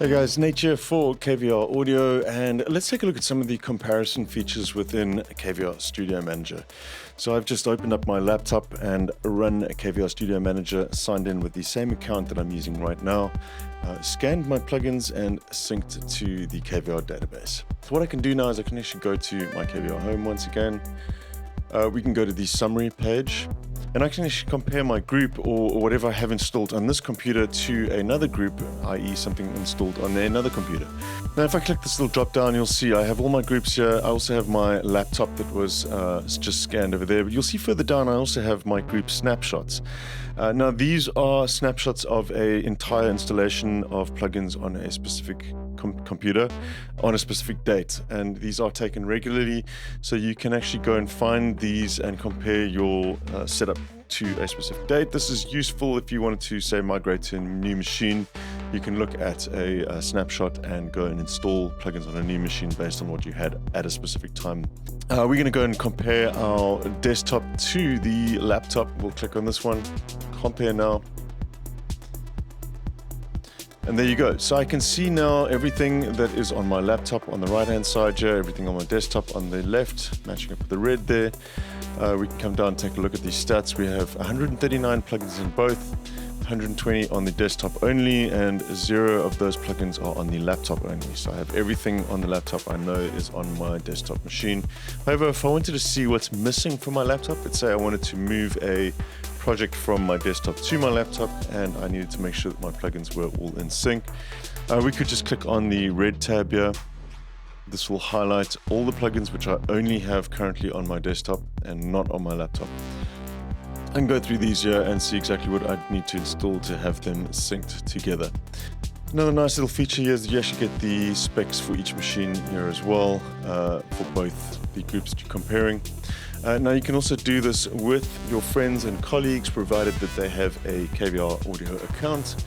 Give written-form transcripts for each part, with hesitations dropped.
Hey guys, Nate here for KVR Audio, and let's take a look at some of the comparison features within KVR Studio Manager. So I've just opened up my laptop and run KVR Studio Manager, signed in with the same account that I'm using right now, scanned my plugins and synced to the KVR database. So what I can do now is I can actually go to my KVR home once again. We can go to the summary page, and I can actually compare my group or whatever I have installed on this computer to another group, i.e. something installed on another computer. Now if I click this little drop down, you'll see I have all my groups here. I also have my laptop that was just scanned over there, but you'll see further down I also have my group snapshots. Now these are snapshots of an entire installation of plugins on a specific computer on a specific date, and these are taken regularly, so you can actually go and find these and compare your setup to a specific date. This is useful if you wanted to, say, migrate to a new machine. You can look at a snapshot and go and install plugins on a new machine based on what you had at a specific time. We're going to go and compare our desktop to the laptop. We'll click on this one, compare now. And there you go. So I can see now everything that is on my laptop on the right hand side here, everything on my desktop on the left, matching up with the red there. We can come down and take a look at these stats. We have 139 plugins in both, 120 on the desktop only, and 0 of those plugins are on the laptop only. So I have everything on the laptop I know is on my desktop machine. However, if I wanted to see what's missing from my laptop, let's say I wanted to move a project from my desktop to my laptop and I needed to make sure that my plugins were all in sync, we could just click on the red tab here. This will highlight all the plugins which I only have currently on my desktop and not on my laptop. I can go through these here and see exactly what I need to install to have them synced together. Another nice little feature here is that you actually get the specs for each machine here as well, for both the groups that you're comparing. Now you can also do this with your friends and colleagues, provided that they have a KVR Audio account.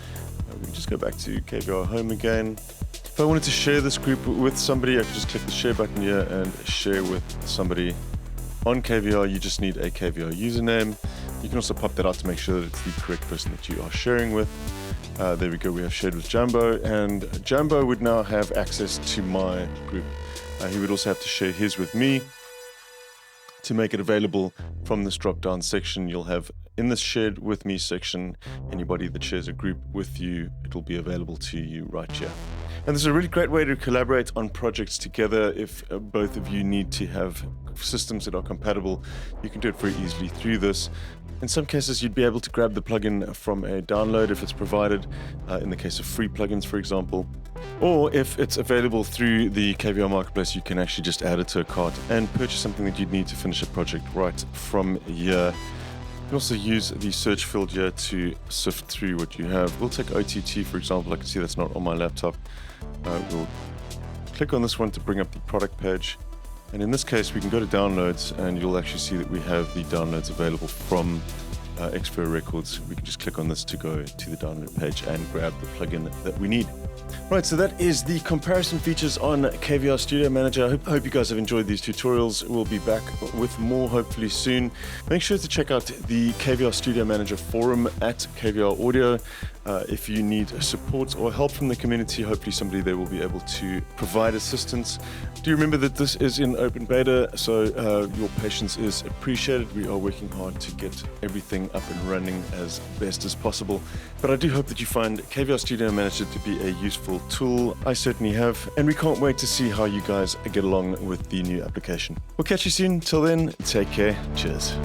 We can just go back to KVR Home again. If I wanted to share this group with somebody, I could just click the share button here and share with somebody. On KVR, you just need a KVR username. You can also pop that out to make sure that it's the correct person that you are sharing with. There we go, we have shared with Jambo, and Jambo would now have access to my group. He would also have to share his with me. To make it available from this drop-down section, you'll have in this shared with me section, anybody that shares a group with you, it'll be available to you right here. And this is a really great way to collaborate on projects together. If both of you need to have systems that are compatible, you can do it very easily through this. In some cases, you'd be able to grab the plugin from a download if it's provided, in the case of free plugins, for example. Or if it's available through the KVR Marketplace, you can actually just add it to a cart and purchase something that you'd need to finish a project right from here. You can also use the search field here to sift through what you have. We'll take OTT, for example. I can see that's not on my laptop. We'll click on this one to bring up the product page. And in this case, we can go to downloads and you'll actually see that we have the downloads available from KVR Records. We can just click on this to go to the download page and grab the plugin that we need. Right, so that is the comparison features on KVR Studio Manager. I hope you guys have enjoyed these tutorials. We'll be back with more hopefully soon. Make sure to check out the KVR Studio Manager forum at KVR Audio. If you need support or help from the community, hopefully somebody there will be able to provide assistance. Do remember that this is in open beta, so your patience is appreciated. We are working hard to get everything up and running as best as possible. But I do hope that you find KVR Studio Manager to be a useful tool. I certainly have, and we can't wait to see how you guys get along with the new application. We'll catch you soon. Till then, take care. Cheers.